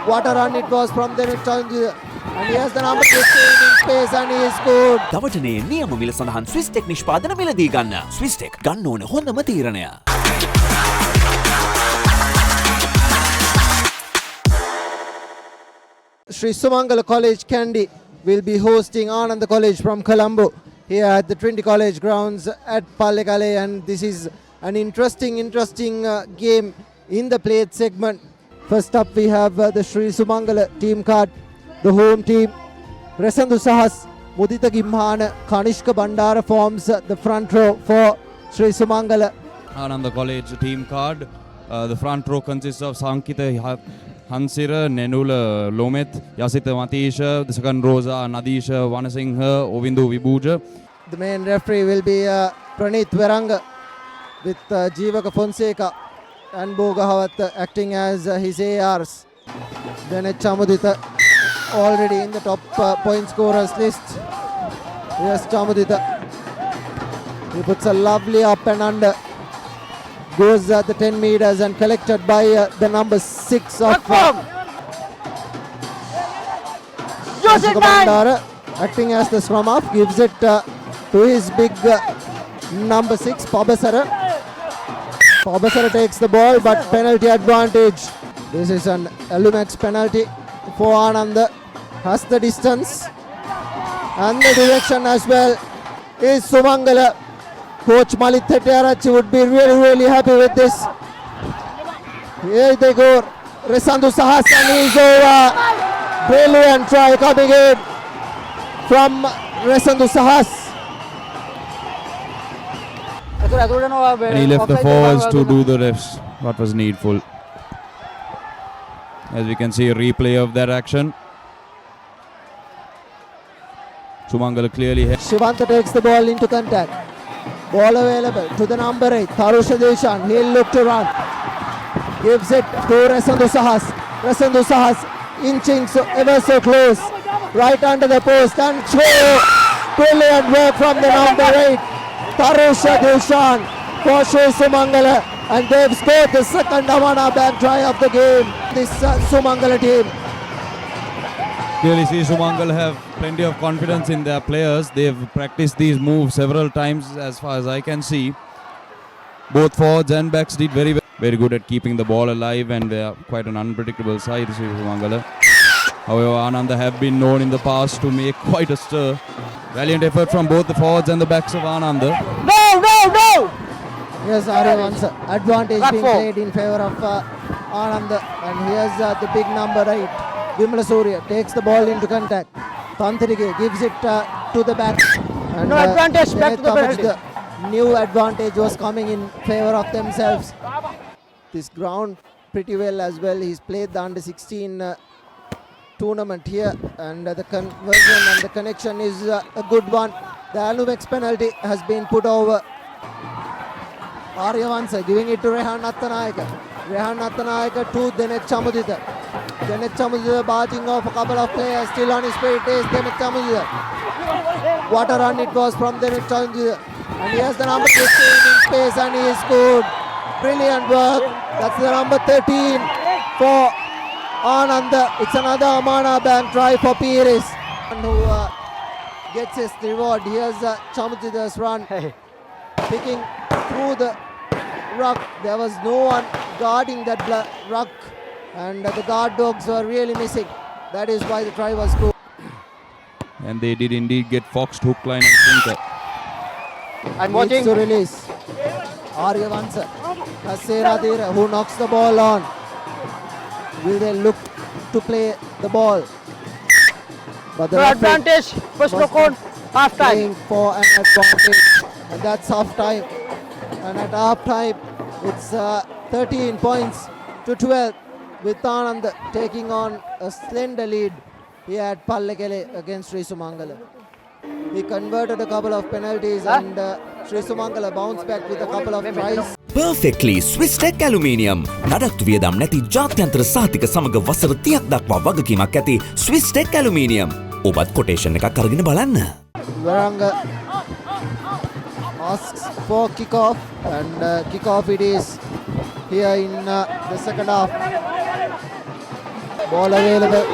What a run it was from Dennis Challenger. And he has the number 15 in space and he is good. දවටනේ නියම මිල සඳහන් ස්විස්ටෙක් නිෂ්පාදන මිලදී ගන්න. ස්විස්ටෙක් ගන්න ඕන හොඳම තීරණය. Sri Sumangala College Kandy will be hosting Ananda College from Colombo here at the Trinity College grounds at Pallekale, and this is an interesting game in the plate segment. First up we have the Sri Sumangala team card, the home team. Resandu Sahas, Mudita Gimhana, Kanishka Bandara forms the front row for Sri Sumangala. Ananda College team card, the front row consists of Sankita Hansira, Nenula Lomet, Yasita Matisha, the second rows are Nadisha Vanasinghe, Ovindu Vibuja. The main referee will be Pranit Veranga with Jeevaka Fonseca and Bogahawat acting as his ARs. Janet Chamudita already in the top point scorers list. Yes, Chamudita. He puts a lovely up and under. Goes the 10 meters and collected by the number 6 of Bandara, acting as the scrum half, gives it to his big number 6 Pabasara. Pabasara takes the ball but penalty advantage. This is an Alumex penalty for Ananda. Has the distance and the direction as well. Is Sumangala. Coach Malit Thettiarachchi would be really happy with this. Here they go. Resandu Sahas and he's over. Brilliant try coming in from Resandu Sahas. And he left the forwards to do the refs. What was needful. As we can see, a replay of that action. Sumangala clearly. Shivanta takes the ball into contact. Ball available to the number 8, Tharusha Deshan. He'll look to run. Gives it to Resandu Sahas. Resandu Sahas inching ever so close. Right under the post and throw. Brilliant work from the number 8, Tharusha Deshan for Sri Sumangala. And they've scored the second Amana Bank try of the game. This Sumangala team. Clearly see Sumangala have plenty of confidence in their players. They've practiced these moves several times as far as I can see. Both forwards and backs did very well. Very good at keeping the ball alive, and they are quite an unpredictable side, Sumangala. However, Ananda have been known in the past to make quite a stir. Valiant effort from both the forwards and the backs of Ananda. No! Yes, Aryavansa. Advantage being played in favour of Ananda. And here's the big number 8. Vimala Surya takes the ball into contact. Tantrike gives it to the back. And, no advantage, back to the penalty. The new advantage was coming in favour of themselves. This ground pretty well as well. He's played the under 16 tournament here, and the conversion and the connection is a good one. The Alumex penalty has been put over. Aryavansa giving it to Rehan Nattanayaka. Rehan Nattanayaka to Denet Chamudita. Denet Chamudita barging off a couple of players, still on his feet is Denet Chamudita. What a run it was from Denet Chamudita. And he has the number 15 in space and he is good. Brilliant work. That's the number 13 for Ananda. It's another Amana Bank try for Pires. And who gets his reward. Here's Chamudita's run. Picking through the ruck. There was no one guarding that ruck. And the guard dogs were really missing. That is why the try was scored. And they did indeed get foxed, hook, line and sinker. I'm watching. To release. Aryavansa. Kasera Dira who knocks the ball on. Will they look to play the ball? But the advantage. First look on half time. Playing for an advantage. And that's half time. And at half time it's 13 points to 12. With Anand taking on a slender lead here at Pallekele against Sri Sumangala. He converted a couple of penalties and Sri Sumangala bounced back with a couple of tries. Perfectly Swisstech Aluminium. නඩත්තු වියදම් නැති ජාත්‍යන්තර සහතික සමග වසර 30ක් දක්වා වගකීමක් ඇති Swisstech Aluminium. ඔබත් කොටේෂන් එකක් අරගෙන බලන්න. Varanga asks for kickoff and kickoff it is here in the second half. Ball available.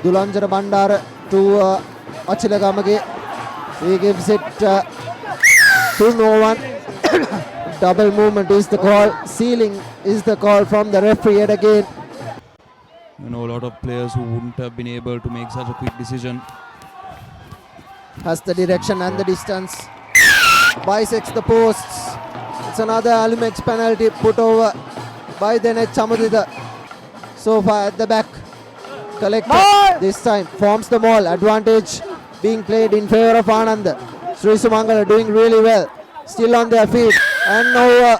Dulanjana Bandara to Achila Gamage. He gives it to no one. Double movement is the call. Sealing is the call from the referee yet again. You know, a lot of players who wouldn't have been able to make such a quick decision. Has the direction and the distance. Bisects the posts. It's another Alumex penalty put over by Denet Chamudita. So far at the back. Collected this time. Forms the maul. Advantage being played in favor of Anand. Sri Sumangala doing really well. Still on their feet. And now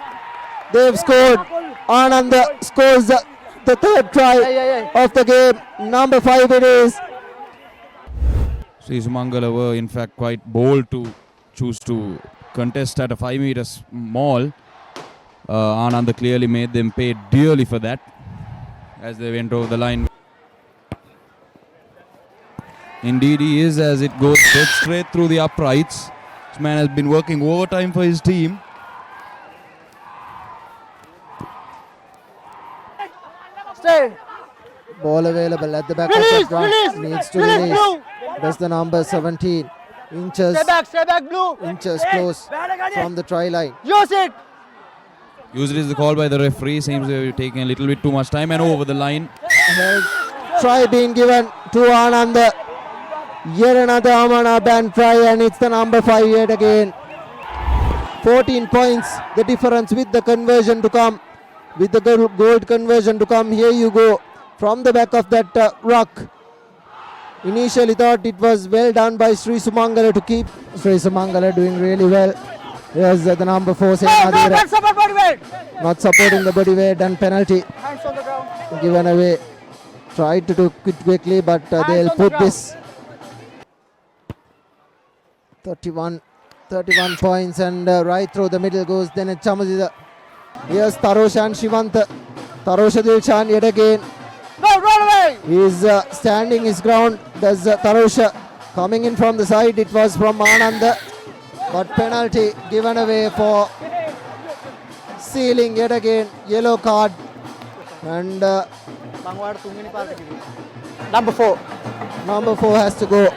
they've scored. Anand scores the third try of the game. Number 5 it is. Sri Sumangala were in fact quite bold to choose to contest at a 5 meters maul. Anand clearly made them pay dearly for that as they went over the line. Indeed he is, as it goes dead straight through the uprights. This man has been working overtime for his team. Stay. Ball available at the back Release, of the ground. release, Needs to release, release. blue. That's the number 17. Inches Stay back, blue. close from the try line. Use it. Usually is the call by the referee. Seems they were taking a little bit too much time and over the line. Try being given to Anand. Yet another Amana band try, and it's the number 5 yet again. 14 points the difference with the conversion to come. With the gold conversion to come. Here you go from the back of that ruck. Initially thought it was well done by Sri Sumangala to keep. Sri Sumangala doing really well. Here's the number 4 No, Senadira. don't support body weight. Not supporting the body weight and penalty Hands on the ground. given away. Tried to do it quickly, but they'll Hands on the put ground. this 31 points, and right through the middle goes Denet Chamudita. Here's Tarosha and Shivanta. Tarosha Dilshan yet again. No, roll away. He's standing his ground. There's Tarosha coming in from the side. It was from Anand, but penalty given away for sealing yet again. Yellow card, and Number 4. number 4 has to go.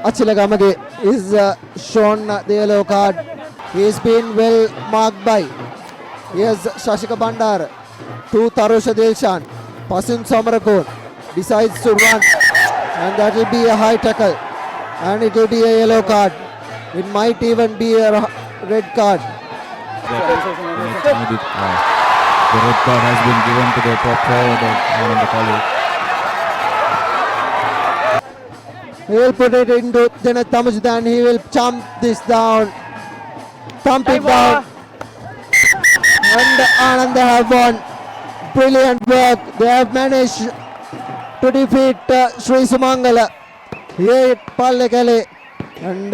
Achila Gamage is shown the yellow card. He's been well marked by. Here's Shashika Bandar to Tarosha Dilshan. Pasun Samarakon decides to run, and that will be a high tackle, and it will be a yellow card. It might even be a red card. The red card has been given to the top forward of Anand College. He will put it into Denet Chamudita, and he will thump this down. Thump it down. And Anand have won. Brilliant work. They have managed to defeat Sri Sumangala here at Pallekele. And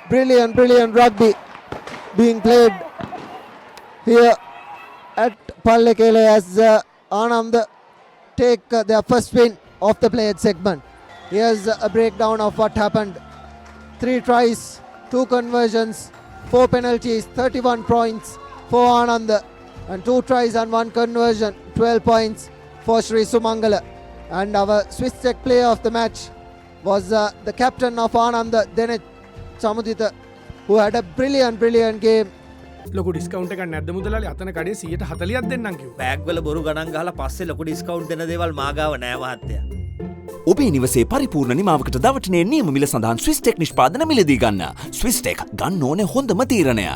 brilliant rugby being played here at Pallekele as Anand take their first win of the played segment. Here's a breakdown of what happened. 3 tries, 2 conversions, 4 penalties, 31 points for Anand, and 2 tries and 1 conversion, 12 points for Sri Sumangala. And our Swiss Tech player of the match was the captain of Anand, Denet Chamudita, who had a brilliant game. ලොකු discount එකක් නැද්ද මුදලාලි අතන කඩේ 140ක් දෙන්නම් කිව්වා. Bag වල බොරු ගණන් ගහලා පස්සේ ලොකු ඩිස්කවුන්ට් දෙන දේවල් මාගාව නෑ මහත්තයා. ඔබේ නිවසේ පරිපූර්ණ නිමාවකට දවටනේ නියම මිල සඳහන් ස්විස් ටෙක් නිෂ්පාදන මිලදී ගන්න. ස්විස් ටෙක් ගන්න ඕනේ හොඳම තීරණය.